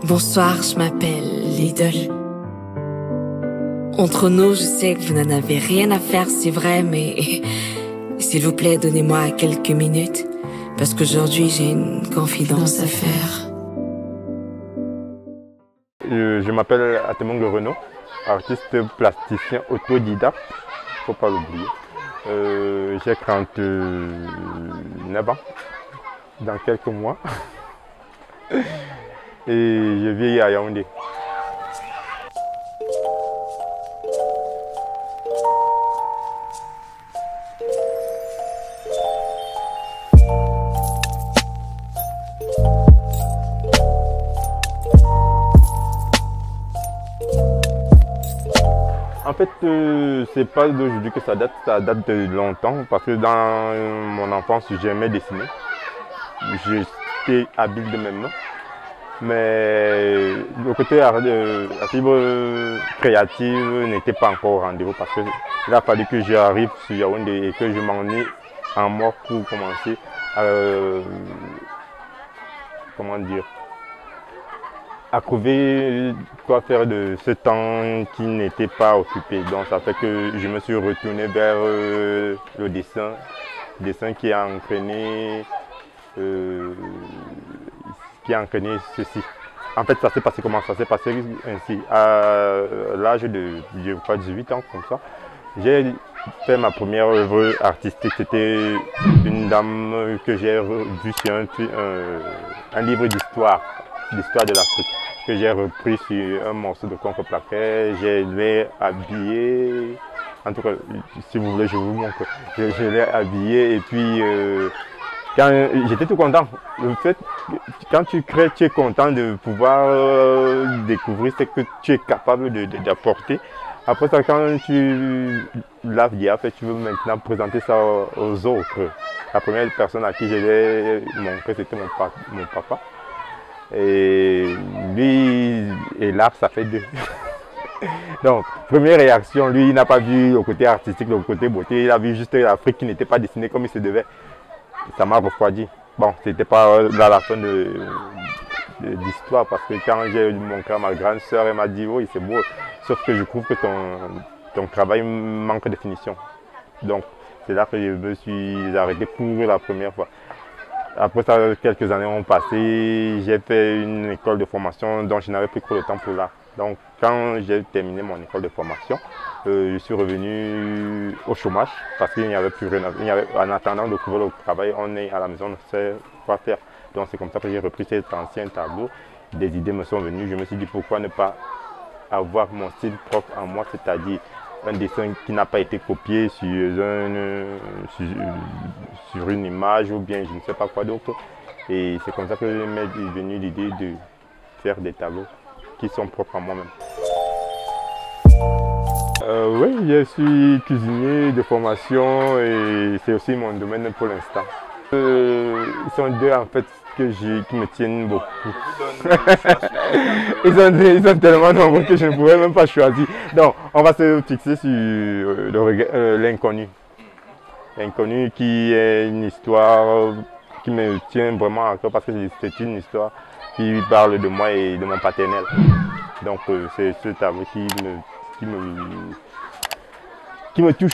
Bonsoir, je m'appelle Lidl. Entre nous, je sais que vous n'en avez rien à faire, c'est vrai, mais s'il vous plaît, donnez-moi quelques minutes, parce qu'aujourd'hui, j'ai une confidence à faire. Je m'appelle Atemong Renaud, artiste plasticien autodidacte, faut pas l'oublier. J'ai 39 ans, dans quelques mois, et je vis à Yaoundé. En fait, c'est pas d'aujourd'hui que ça date de longtemps, parce que dans mon enfance, j'aimais dessiner. J'étais habile de même mains. Mais le côté la fibre créative n'était pas encore au rendez-vous, parce qu'il a fallu que j'arrive sur Yaoundé et que je m'ennuie en moi pour commencer à, comment dire, à trouver quoi faire de ce temps qui n'était pas occupé. Donc ça fait que je me suis retourné vers le dessin qui a entraîné ceci. En fait, ça s'est passé comment? Ça s'est passé ainsi. À l'âge de, je crois, 18 ans, comme ça, j'ai fait ma première œuvre artistique. C'était une dame que j'ai vue sur un livre d'histoire de l'Afrique, que j'ai repris sur un morceau de contreplaqué. Je l'ai habillé, en tout cas, si vous voulez, je vous montre. Je l'ai habillé et puis j'étais tout content. Le fait, quand tu crées, tu es content de pouvoir découvrir ce que tu es capable d'apporter. Après ça, quand tu l'as fait, tu veux maintenant présenter ça aux autres. La première personne à qui je l'ai montré, c'était mon papa. Et lui et l'art, ça fait deux. Donc, première réaction, lui, il n'a pas vu le côté artistique, le côté beauté. Il a vu juste l'Afrique qui n'était pas dessinée comme il se devait. Ça m'a refroidi. Bon, c'était pas dans la fin d'histoire, parce que quand j'ai montré à ma grande soeur, elle m'a dit oui, c'est beau, sauf que je trouve que ton travail manque de finition. Donc, c'est là que je me suis arrêté pour la première fois. Après ça, quelques années ont passé, j'ai fait une école de formation dont je n'avais plus trop le temps pour l'art. Donc, quand j'ai terminé mon école de formation, je suis revenu au chômage parce qu'il n'y avait plus rien. En attendant de trouver le travail, on est à la maison, on sait quoi faire. Donc, c'est comme ça que j'ai repris cet ancien tableau. Des idées me sont venues. Je me suis dit pourquoi ne pas avoir mon style propre en moi, c'est-à-dire un dessin qui n'a pas été copié sur une image ou bien je ne sais pas quoi d'autre. Et c'est comme ça que m'est venue l'idée de faire des tableaux qui sont propres à moi-même. Oui, je suis cuisinier de formation et c'est aussi mon domaine pour l'instant. Ils sont deux en fait qui me tiennent beaucoup. ils sont tellement nombreux que je ne pourrais même pas choisir. Donc on va se fixer sur l'inconnu. L'inconnu qui est une histoire qui me tient vraiment à cœur parce que c'est une histoire qui parle de moi et de mon paternel. Donc c'est ce tableau qui me touche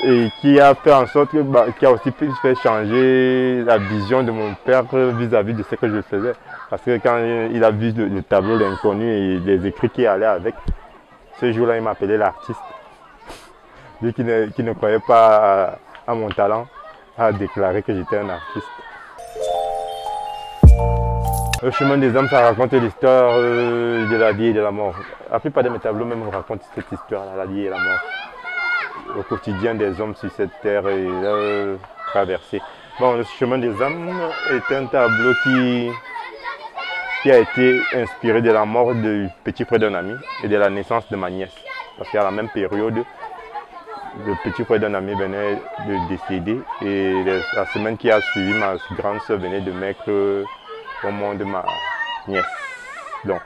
et qui a fait en sorte qui a aussi fait changer la vision de mon père vis-à-vis de ce que je faisais. Parce que quand il a vu le tableau l'inconnu et les écrits qui allaient avec, ce jour-là il m'appelait l'artiste. Lui qui ne croyait pas à mon talent a déclaré que j'étais un artiste. Le chemin des hommes, ça raconte l'histoire de la vie et de la mort. La plupart de mes tableaux même racontent cette histoire-là, la vie et la mort. Au quotidien des hommes sur cette terre et leur traversée. Bon, le chemin des hommes est un tableau qui a été inspiré de la mort du petit frère d'un ami et de la naissance de ma nièce. Parce qu'à la même période, le petit frère d'un ami venait de décéder et la semaine qui a suivi, ma grande soeur venait de mettre au monde ma nièce. Donc,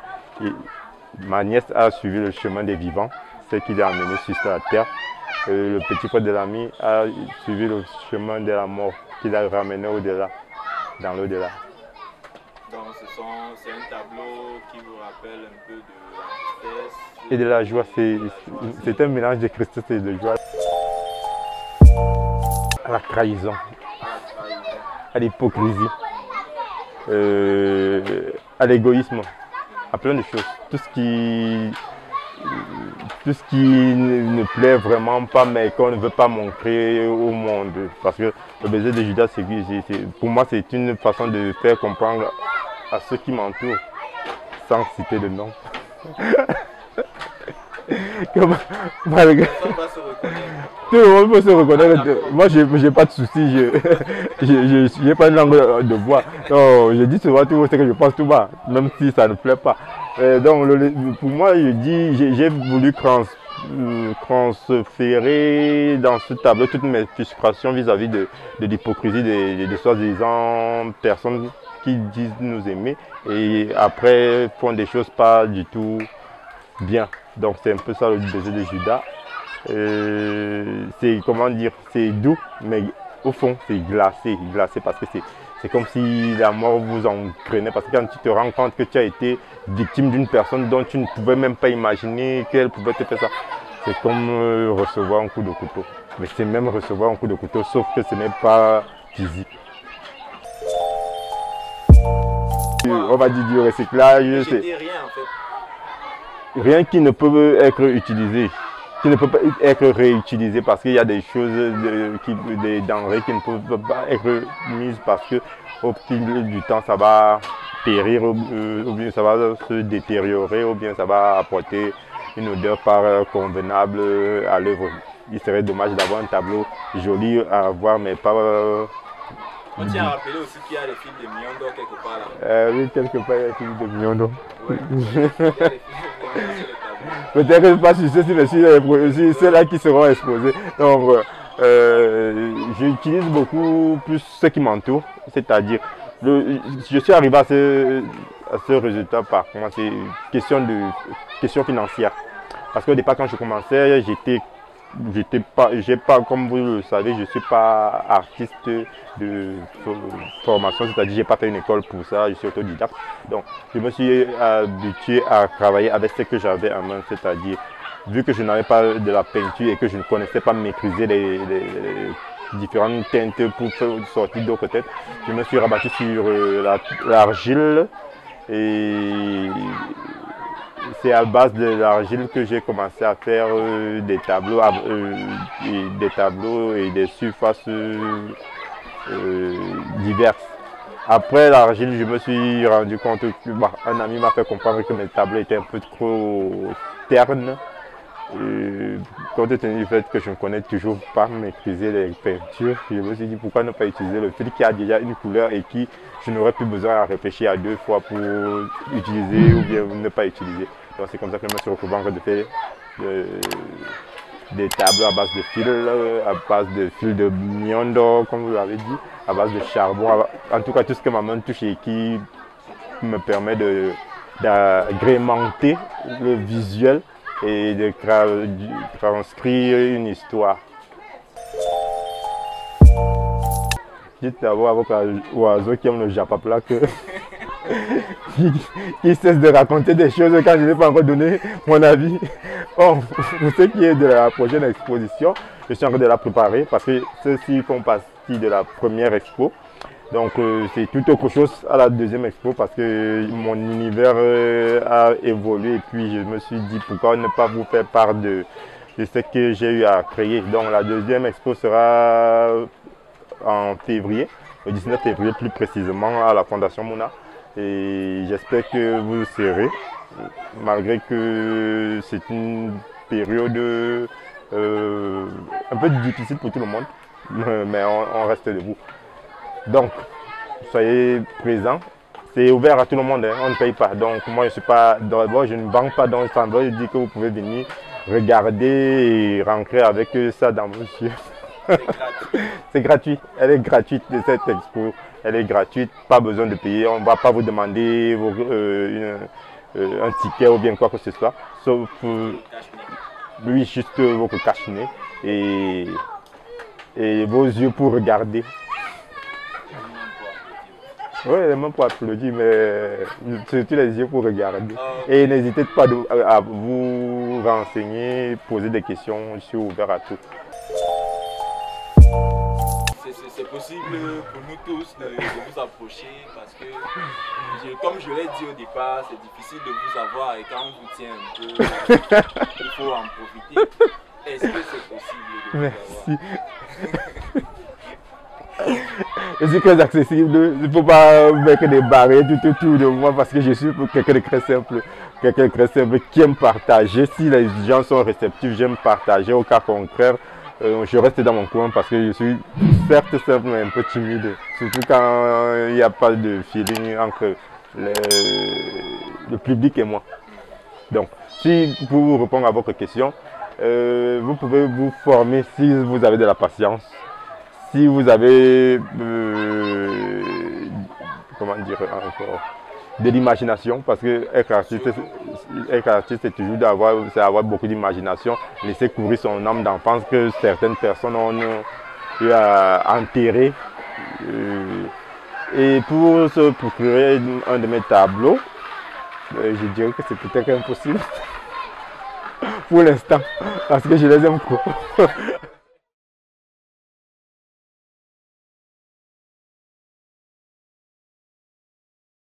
ma nièce a suivi le chemin des vivants, ce qui l'a amené sur la terre. Le petit frère de l'ami a suivi le chemin de la mort qui l'a ramené au-delà, dans l'au-delà. Donc, c'est un tableau qui vous rappelle un peu de la tristesse. Et de la joie, c'est un mélange de tristesse et de joie. À la trahison, à l'hypocrisie, à l'égoïsme, à plein de choses. Tout ce qui ne plaît vraiment pas, mais qu'on ne veut pas montrer au monde. Parce que le baiser de Judas, pour moi, c'est une façon de faire comprendre à ceux qui m'entourent, sans citer de nom. Tout le monde peut se reconnaître. Moi, j'ai pas de soucis. Je n'ai pas une langue de bois. Donc, je dis souvent tout ce que je pense tout bas, même si ça ne plaît pas. Donc, pour moi, j'ai voulu transférer dans ce tableau toutes mes frustrations vis-à-vis de l'hypocrisie des soi-disant personnes qui disent nous aimer et après font des choses pas du tout bien. Donc c'est un peu ça le baiser de Judas. C'est comment dire, c'est doux, mais au fond c'est glacé parce que c'est comme si la mort vous entraînait. Parce que quand tu te rends compte que tu as été victime d'une personne dont tu ne pouvais même pas imaginer qu'elle pouvait te faire ça, c'est comme recevoir un coup de couteau. Mais c'est même recevoir un coup de couteau, sauf que ce n'est pas physique. On va dire du recyclage. Rien en fait. Rien qui ne peut être utilisé, qui ne peut pas être réutilisé parce qu'il y a des choses, des denrées qui ne peuvent pas être mises parce que au fil du temps ça va périr ou bien ça va se détériorer ou bien ça va apporter une odeur pas convenable à l'œuvre. Il serait dommage d'avoir un tableau joli à voir mais pas... On tient à rappeler aussi qu'il y a les films de Miondo quelque part là. Oui, quelque part il y a les films de Miondo. Ouais. Il y a les films de Miondo. Peut-être pas sur ceux-ci, mais sur ceux-là qui seront exposés. Donc, j'utilise beaucoup plus ce qui m'entoure, c'est-à-dire, je suis arrivé à ce résultat par contre, c'est question financière. Parce qu'au départ, quand je commençais, j'ai pas, comme vous le savez, je ne suis pas artiste de formation, c'est-à-dire j'ai pas fait une école pour ça, je suis autodidacte. Donc je me suis habitué à travailler avec ce que j'avais en main, c'est-à-dire vu que je n'avais pas de la peinture et que je ne connaissais pas maîtriser les différentes teintes pour sortir d'autres têtes, je me suis rabattu sur l'argile et c'est à base de l'argile que j'ai commencé à faire des tableaux et des surfaces diverses. Après l'argile, je me suis rendu compte que un ami m'a fait comprendre que mes tableaux étaient un peu trop ternes. Compte tenu du fait que je ne connais toujours pas maîtriser les peintures, je me suis dit pourquoi ne pas utiliser le fil qui a déjà une couleur et qui je n'aurais plus besoin à réfléchir à deux fois pour utiliser ou bien ne pas utiliser. Donc c'est comme ça que je me suis retrouvé en train de faire des tableaux à base de fil de Miondo, comme vous l'avez dit, à base de charbon, en tout cas tout ce que ma main touche et qui me permet d'agrémenter le visuel et de transcrire une histoire. Dites d'abord à votre oiseau qui aime le japapla que qui cesse de raconter des choses quand je n'ai pas encore donné mon avis. Bon, pour ce qui est de la prochaine exposition, je suis en train de la préparer parce que ceux-ci font partie de la première expo. Donc c'est tout autre chose à la deuxième expo parce que mon univers a évolué et puis je me suis dit pourquoi ne pas vous faire part de ce que j'ai eu à créer. Donc la deuxième expo sera en février, le 19 février plus précisément à la Fondation Mouna. Et j'espère que vous serez, malgré que c'est une période un peu difficile pour tout le monde, mais on reste debout. Donc, soyez présents. C'est ouvert à tout le monde, hein, on ne paye pas. Donc, moi, je suis pas d'abord, je ne vends pas dans le standard. Je dis que vous pouvez venir regarder et rentrer avec ça dans vos yeux. C'est gratuit. Elle est gratuite, cette expo. Elle est gratuite, pas besoin de payer. On ne va pas vous demander un ticket ou bien quoi que ce soit. Sauf, oui, juste votre cache-nez et vos yeux pour regarder. Oui, les mains pour applaudir, mais surtout les yeux pour regarder. Ah, ok. Et n'hésitez pas à vous renseigner, poser des questions, je suis ouvert à tout. C'est possible pour nous tous de vous approcher parce que, comme je l'ai dit au départ, c'est difficile de vous avoir et quand on vous tient un peu, il faut en profiter. Est-ce que c'est possible de vous Merci. avoir? Je suis très accessible, il ne faut pas mettre des barrières tout autour de moi parce que je suis quelqu'un de très simple, qui aime partager. Si les gens sont réceptifs, j'aime partager. Au cas contraire, je reste dans mon coin parce que je suis certes simple mais un peu timide, surtout quand il n'y a pas de feeling entre le public et moi. Donc, si pour répondre à votre question, vous pouvez vous former si vous avez de la patience. Si vous avez, comment dire encore, de l'imagination, parce que être artiste c'est toujours avoir beaucoup d'imagination, laisser courir son âme d'enfance que certaines personnes ont eu à enterrer. Et pour se procurer un de mes tableaux, je dirais que c'est peut-être impossible pour l'instant, parce que je les aime trop.